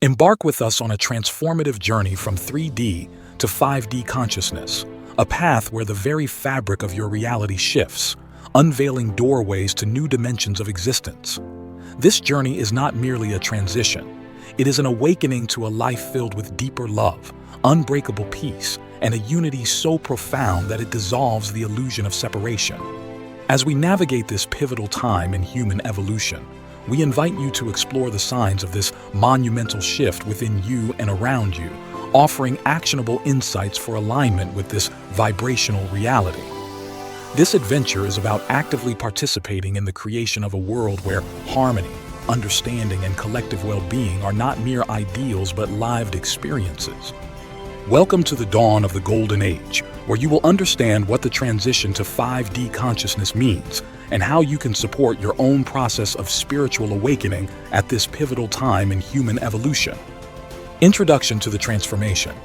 Embark with us on a transformative journey from 3D to 5D consciousness, a path where the very fabric of your reality shifts, unveiling doorways to new dimensions of existence. This journey is not merely a transition. It is an awakening to a life filled with deeper love, unbreakable peace, and a unity so profound that it dissolves the illusion of separation. As we navigate this pivotal time in human evolution, we invite you to explore the signs of this monumental shift within you and around you, offering actionable insights for alignment with this vibrational reality. This adventure is about actively participating in the creation of a world where harmony, understanding, and collective well-being are not mere ideals but lived experiences. Welcome to the dawn of the Golden Age, where you will understand what the transition to 5D consciousness means and how you can support your own process of spiritual awakening at this pivotal time in human evolution. Introduction to the transformation.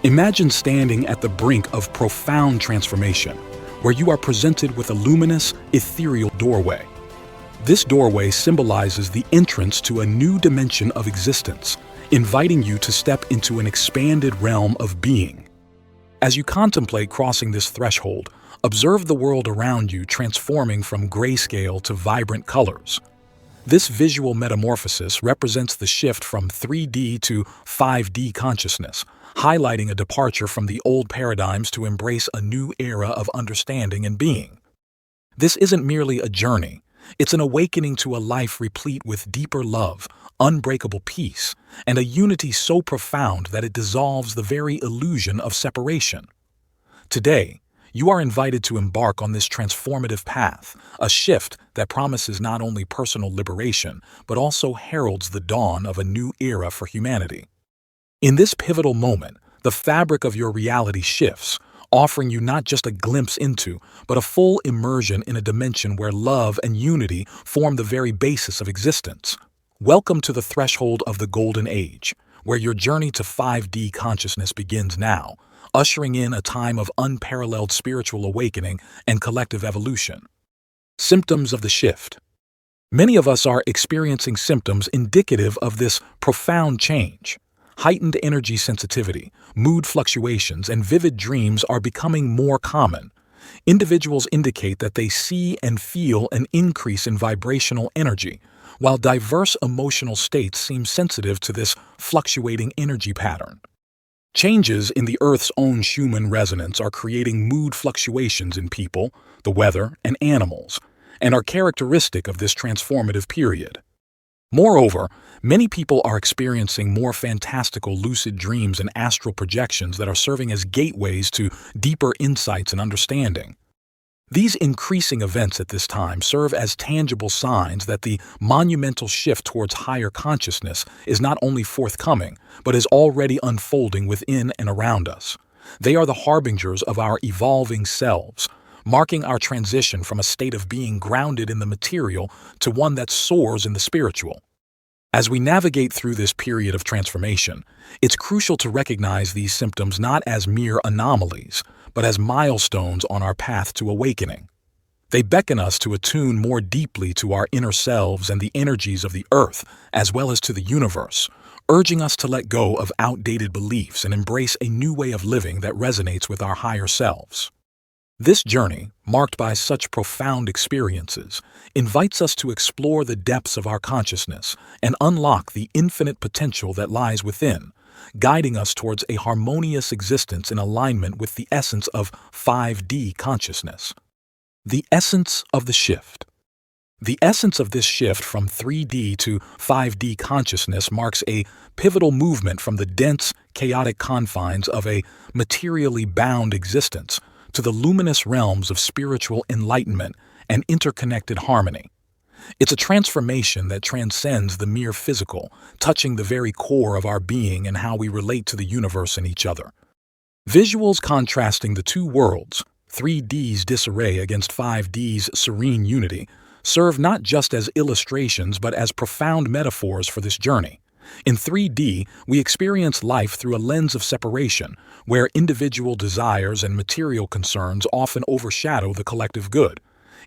Imagine standing at the brink of profound transformation, where you are presented with a luminous, ethereal doorway. This doorway symbolizes the entrance to a new dimension of existence, inviting you to step into an expanded realm of being. As you contemplate crossing this threshold, observe the world around you transforming from grayscale to vibrant colors. This visual metamorphosis represents the shift from 3D to 5D consciousness, highlighting a departure from the old paradigms to embrace a new era of understanding and being. This isn't merely a journey, it's an awakening to a life replete with deeper love, unbreakable peace, and a unity so profound that it dissolves the very illusion of separation. Today, you are invited to embark on this transformative path, a shift that promises not only personal liberation, but also heralds the dawn of a new era for humanity. In this pivotal moment, the fabric of your reality shifts, offering you not just a glimpse into, but a full immersion in a dimension where love and unity form the very basis of existence. Welcome to the threshold of the Golden Age, where your journey to 5D consciousness begins now, ushering in a time of unparalleled spiritual awakening and collective evolution. Symptoms of the shift. Many of us are experiencing symptoms indicative of this profound change. Heightened energy sensitivity, mood fluctuations, and vivid dreams are becoming more common. Individuals indicate that they see and feel an increase in vibrational energy, while diverse emotional states seem sensitive to this fluctuating energy pattern. Changes in the Earth's own Schumann resonance are creating mood fluctuations in people, the weather, and animals, and are characteristic of this transformative period. Moreover, many people are experiencing more fantastical lucid dreams and astral projections that are serving as gateways to deeper insights and understanding. These increasing events at this time serve as tangible signs that the monumental shift towards higher consciousness is not only forthcoming, but is already unfolding within and around us. They are the harbingers of our evolving selves, marking our transition from a state of being grounded in the material to one that soars in the spiritual. As we navigate through this period of transformation, it's crucial to recognize these symptoms not as mere anomalies, but as milestones on our path to awakening. They beckon us to attune more deeply to our inner selves and the energies of the earth, as well as to the universe, urging us to let go of outdated beliefs and embrace a new way of living that resonates with our higher selves. This journey, marked by such profound experiences, invites us to explore the depths of our consciousness and unlock the infinite potential that lies within, guiding us towards a harmonious existence in alignment with the essence of 5D consciousness. The essence of the shift. The essence of this shift from 3D to 5D consciousness marks a pivotal movement from the dense, chaotic confines of a materially bound existence to the luminous realms of spiritual enlightenment and interconnected harmony. It's a transformation that transcends the mere physical, touching the very core of our being and how we relate to the universe and each other. Visuals contrasting the two worlds, 3D's disarray against 5D's serene unity, serve not just as illustrations but as profound metaphors for this journey. In 3D, we experience life through a lens of separation, where individual desires and material concerns often overshadow the collective good.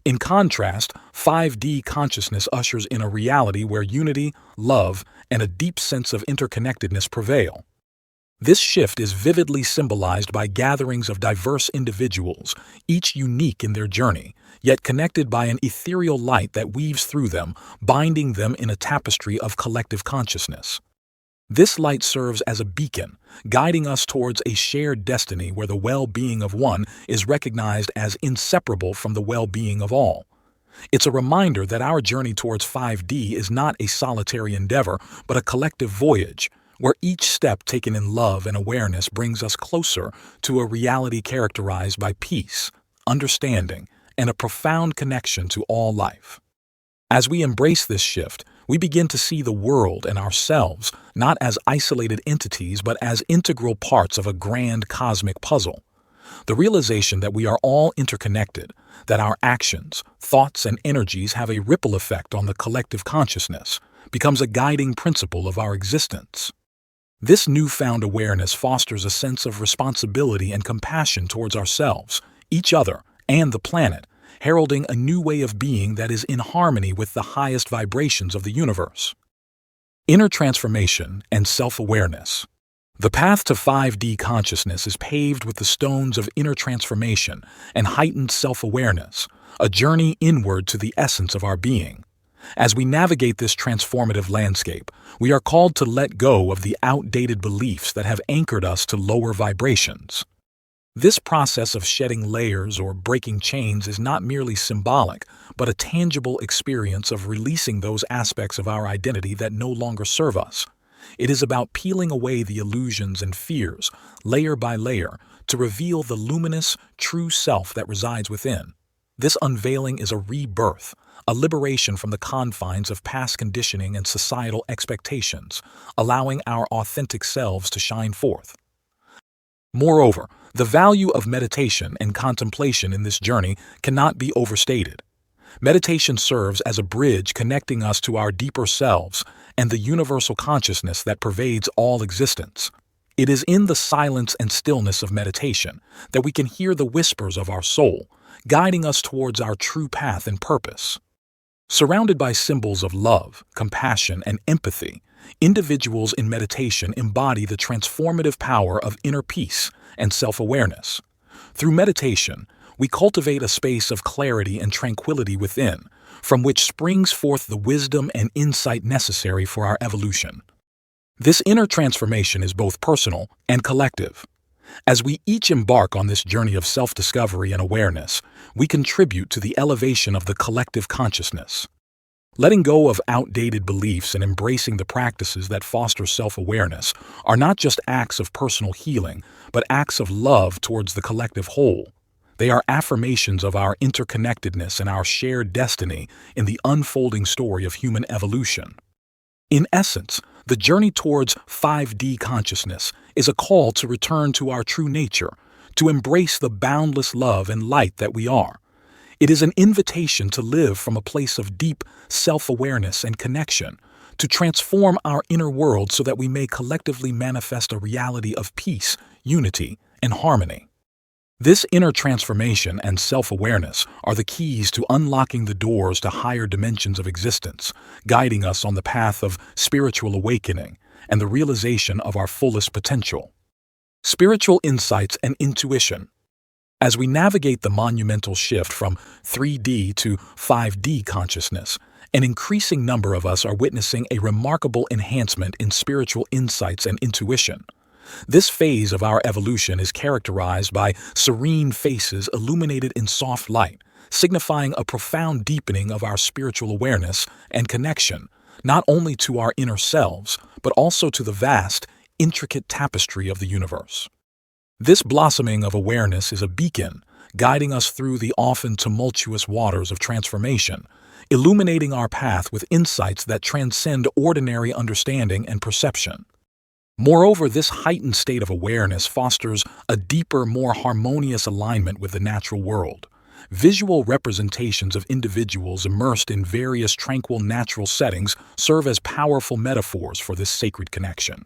In contrast, 5D consciousness ushers in a reality where unity, love, and a deep sense of interconnectedness prevail. This shift is vividly symbolized by gatherings of diverse individuals, each unique in their journey, yet connected by an ethereal light that weaves through them, binding them in a tapestry of collective consciousness. This light serves as a beacon, guiding us towards a shared destiny where the well-being of one is recognized as inseparable from the well-being of all. It's a reminder that our journey towards 5D is not a solitary endeavor, but a collective voyage, where each step taken in love and awareness brings us closer to a reality characterized by peace, understanding, and a profound connection to all life. As we embrace this shift, we begin to see the world and ourselves not as isolated entities but as integral parts of a grand cosmic puzzle. The realization that we are all interconnected, that our actions, thoughts, and energies have a ripple effect on the collective consciousness, becomes a guiding principle of our existence. This newfound awareness fosters a sense of responsibility and compassion towards ourselves, each other, and the planet, heralding a new way of being that is in harmony with the highest vibrations of the universe. Inner transformation and self-awareness. The path to 5D consciousness is paved with the stones of inner transformation and heightened self-awareness, a journey inward to the essence of our being. As we navigate this transformative landscape, we are called to let go of the outdated beliefs that have anchored us to lower vibrations. This process of shedding layers or breaking chains is not merely symbolic, but a tangible experience of releasing those aspects of our identity that no longer serve us. It is about peeling away the illusions and fears, layer by layer, to reveal the luminous, true self that resides within. This unveiling is a rebirth, a liberation from the confines of past conditioning and societal expectations, allowing our authentic selves to shine forth. Moreover, the value of meditation and contemplation in this journey cannot be overstated. Meditation serves as a bridge connecting us to our deeper selves and the universal consciousness that pervades all existence. It is in the silence and stillness of meditation that we can hear the whispers of our soul, guiding us towards our true path and purpose. Surrounded by symbols of love, compassion, and empathy, individuals in meditation embody the transformative power of inner peace and self-awareness. Through meditation, we cultivate a space of clarity and tranquility within, from which springs forth the wisdom and insight necessary for our evolution. This inner transformation is both personal and collective. As we each embark on this journey of self-discovery and awareness, we contribute to the elevation of the collective consciousness. Letting go of outdated beliefs and embracing the practices that foster self-awareness are not just acts of personal healing, but acts of love towards the collective whole. They are affirmations of our interconnectedness and our shared destiny in the unfolding story of human evolution. In essence, the journey towards 5D consciousness is a call to return to our true nature, to embrace the boundless love and light that we are. It is an invitation to live from a place of deep self-awareness and connection, to transform our inner world so that we may collectively manifest a reality of peace, unity, and harmony. This inner transformation and self-awareness are the keys to unlocking the doors to higher dimensions of existence, guiding us on the path of spiritual awakening and the realization of our fullest potential. Spiritual insights and intuition. As we navigate the monumental shift from 3D to 5D consciousness, an increasing number of us are witnessing a remarkable enhancement in spiritual insights and intuition. This phase of our evolution is characterized by serene faces illuminated in soft light, signifying a profound deepening of our spiritual awareness and connection, not only to our inner selves, but also to the vast, intricate tapestry of the universe. This blossoming of awareness is a beacon, guiding us through the often tumultuous waters of transformation, illuminating our path with insights that transcend ordinary understanding and perception. Moreover, this heightened state of awareness fosters a deeper, more harmonious alignment with the natural world. Visual representations of individuals immersed in various tranquil natural settings serve as powerful metaphors for this sacred connection.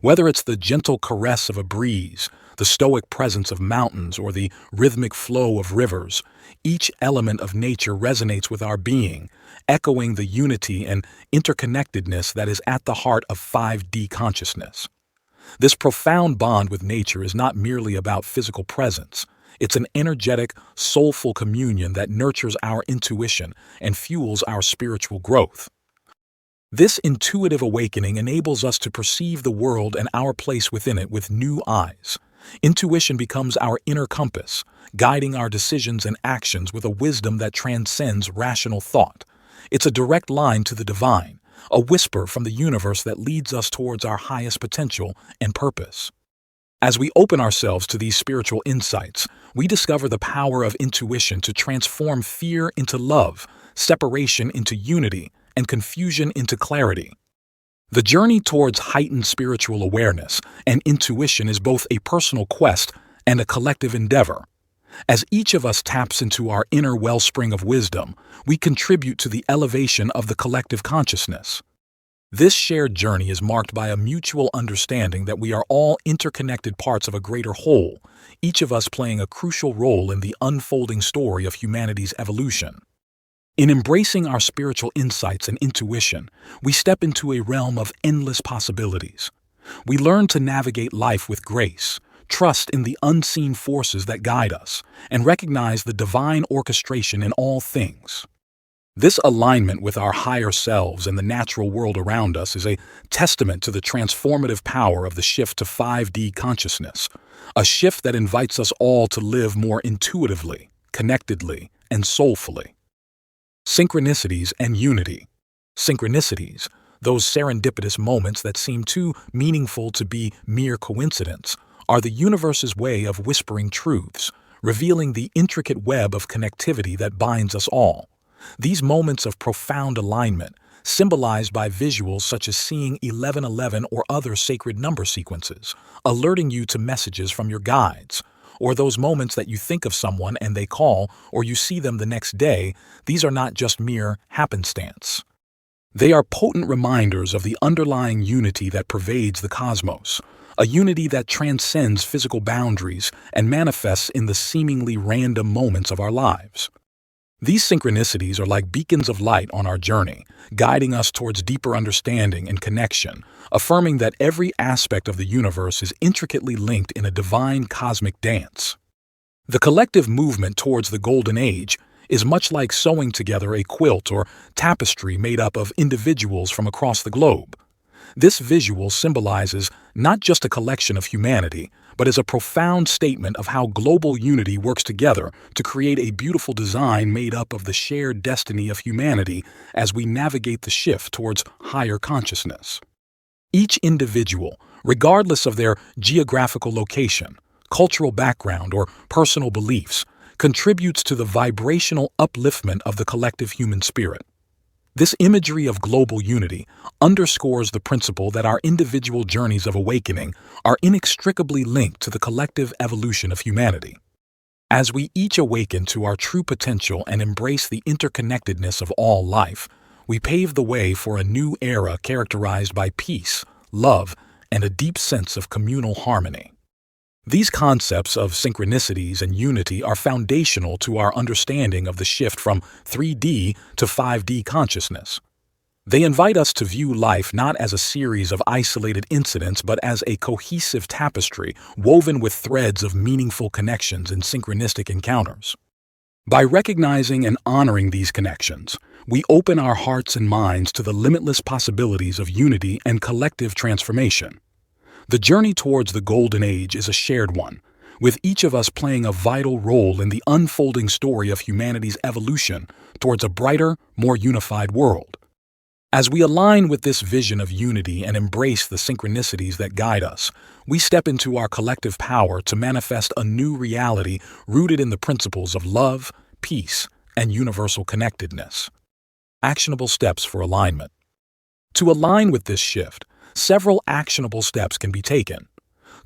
Whether it's the gentle caress of a breeze, the stoic presence of mountains, or the rhythmic flow of rivers, each element of nature resonates with our being, echoing the unity and interconnectedness that is at the heart of 5D consciousness. This profound bond with nature is not merely about physical presence. It's an energetic, soulful communion that nurtures our intuition and fuels our spiritual growth. This intuitive awakening enables us to perceive the world and our place within it with new eyes. Intuition becomes our inner compass, guiding our decisions and actions with a wisdom that transcends rational thought. It's a direct line to the divine, a whisper from the universe that leads us towards our highest potential and purpose. As we open ourselves to these spiritual insights, we discover the power of intuition to transform fear into love, separation into unity, and confusion into clarity. The journey towards heightened spiritual awareness and intuition is both a personal quest and a collective endeavor. As each of us taps into our inner wellspring of wisdom, we contribute to the elevation of the collective consciousness. This shared journey is marked by a mutual understanding that we are all interconnected parts of a greater whole, each of us playing a crucial role in the unfolding story of humanity's evolution. In embracing our spiritual insights and intuition, we step into a realm of endless possibilities. We learn to navigate life with grace, trust in the unseen forces that guide us, and recognize the divine orchestration in all things. This alignment with our higher selves and the natural world around us is a testament to the transformative power of the shift to 5D consciousness, a shift that invites us all to live more intuitively, connectedly, and soulfully. Synchronicities and Unity. Synchronicities, those serendipitous moments that seem too meaningful to be mere coincidence, are the universe's way of whispering truths, revealing the intricate web of connectivity that binds us all. These moments of profound alignment, symbolized by visuals such as seeing 1111 or other sacred number sequences, alerting you to messages from your guides, or those moments that you think of someone and they call, or you see them the next day, these are not just mere happenstance. They are potent reminders of the underlying unity that pervades the cosmos, a unity that transcends physical boundaries and manifests in the seemingly random moments of our lives. These synchronicities are like beacons of light on our journey, guiding us towards deeper understanding and connection, affirming that every aspect of the universe is intricately linked in a divine cosmic dance. The collective movement towards the Golden Age is much like sewing together a quilt or tapestry made up of individuals from across the globe. This visual symbolizes not just a collection of humanity, but is a profound statement of how global unity works together to create a beautiful design made up of the shared destiny of humanity as we navigate the shift towards higher consciousness. Each individual, regardless of their geographical location, cultural background, or personal beliefs, contributes to the vibrational upliftment of the collective human spirit. This imagery of global unity underscores the principle that our individual journeys of awakening are inextricably linked to the collective evolution of humanity. As we each awaken to our true potential and embrace the interconnectedness of all life, we pave the way for a new era characterized by peace, love, and a deep sense of communal harmony. These concepts of synchronicities and unity are foundational to our understanding of the shift from 3D to 5D consciousness. They invite us to view life not as a series of isolated incidents but as a cohesive tapestry woven with threads of meaningful connections and synchronistic encounters. By recognizing and honoring these connections, we open our hearts and minds to the limitless possibilities of unity and collective transformation. The journey towards the Golden Age is a shared one, with each of us playing a vital role in the unfolding story of humanity's evolution towards a brighter, more unified world. As we align with this vision of unity and embrace the synchronicities that guide us, we step into our collective power to manifest a new reality rooted in the principles of love, peace, and universal connectedness. Actionable steps for alignment. To align with this shift, several actionable steps can be taken.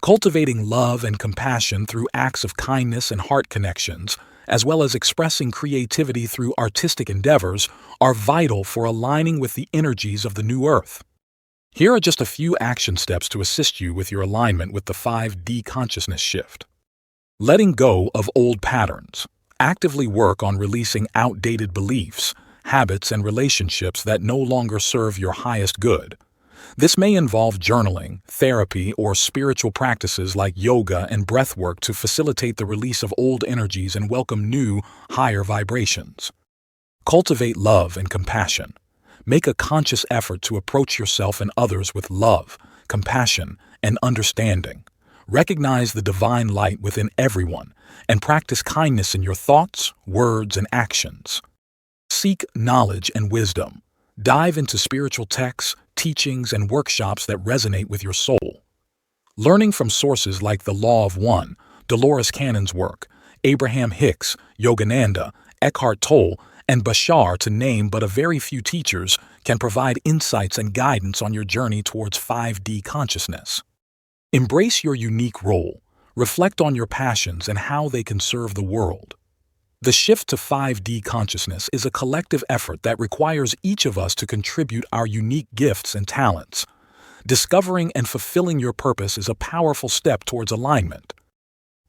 Cultivating love and compassion through acts of kindness and heart connections, as well as expressing creativity through artistic endeavors, are vital for aligning with the energies of the new earth. Here are just a few action steps to assist you with your alignment with the 5D consciousness shift. Letting go of old patterns. Actively work on releasing outdated beliefs, habits, and relationships that no longer serve your highest good. This may involve journaling, therapy, or spiritual practices like yoga and breathwork to facilitate the release of old energies and welcome new, higher vibrations. Cultivate love and compassion. Make a conscious effort to approach yourself and others with love, compassion, and understanding. Recognize the divine light within everyone and practice kindness in your thoughts, words, and actions. Seek knowledge and wisdom. Dive into spiritual texts, teachings, and workshops that resonate with your soul. Learning from sources like The Law of One, Dolores Cannon's work, Abraham Hicks, Yogananda, Eckhart Tolle, and Bashar, to name but a very few teachers, can provide insights and guidance on your journey towards 5D consciousness. Embrace your unique role. Reflect on your passions and how they can serve the world. The shift to 5D consciousness is a collective effort that requires each of us to contribute our unique gifts and talents. Discovering and fulfilling your purpose is a powerful step towards alignment.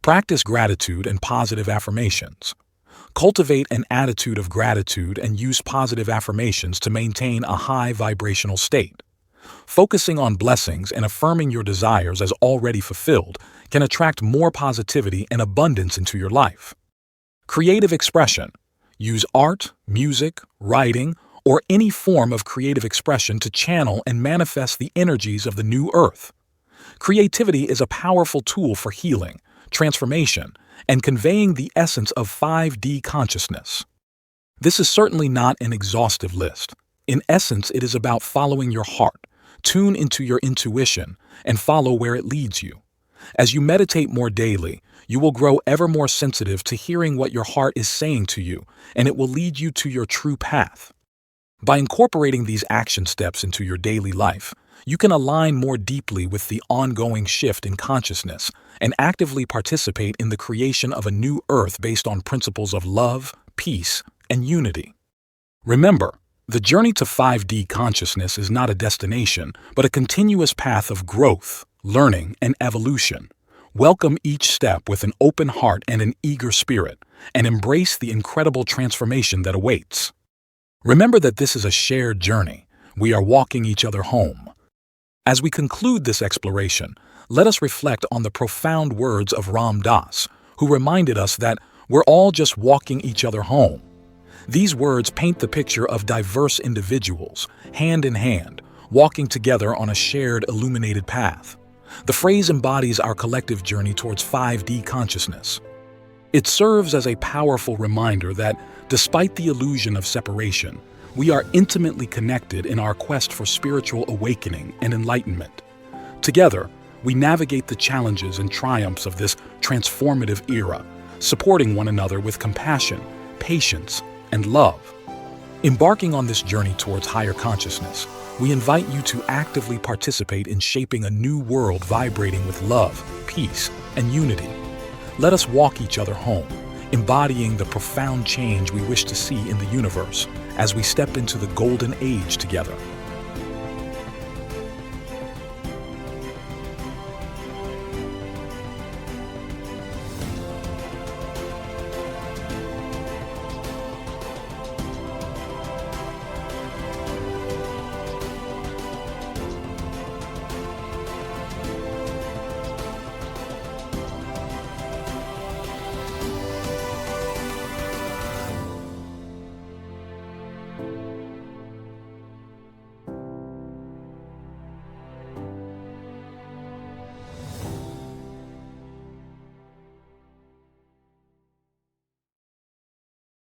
Practice gratitude and positive affirmations. Cultivate an attitude of gratitude and use positive affirmations to maintain a high vibrational state. Focusing on blessings and affirming your desires as already fulfilled can attract more positivity and abundance into your life. Creative expression. Use art, music, writing, or any form of creative expression to channel and manifest the energies of the new earth. Creativity is a powerful tool for healing, transformation, and conveying the essence of 5D consciousness. This is certainly not an exhaustive list. In essence, it is about following your heart, tune into your intuition, and follow where it leads you. As you meditate more daily, you will grow ever more sensitive to hearing what your heart is saying to you, and it will lead you to your true path. By incorporating these action steps into your daily life, you can align more deeply with the ongoing shift in consciousness and actively participate in the creation of a new earth based on principles of love, peace, and unity. Remember, the journey to 5D consciousness is not a destination, but a continuous path of growth, learning, and evolution. Welcome each step with an open heart and an eager spirit, and embrace the incredible transformation that awaits. Remember that this is a shared journey. We are walking each other home. As we conclude this exploration, let us reflect on the profound words of Ram Dass, who reminded us that we're all just walking each other home. These words paint the picture of diverse individuals, hand in hand, walking together on a shared illuminated path. The phrase embodies our collective journey towards 5D consciousness. It serves as a powerful reminder that, despite the illusion of separation, we are intimately connected in our quest for spiritual awakening and enlightenment. Together, we navigate the challenges and triumphs of this transformative era, supporting one another with compassion, patience, and love. Embarking on this journey towards higher consciousness, we invite you to actively participate in shaping a new world vibrating with love, peace, and unity. Let us walk each other home, embodying the profound change we wish to see in the universe as we step into the golden age together.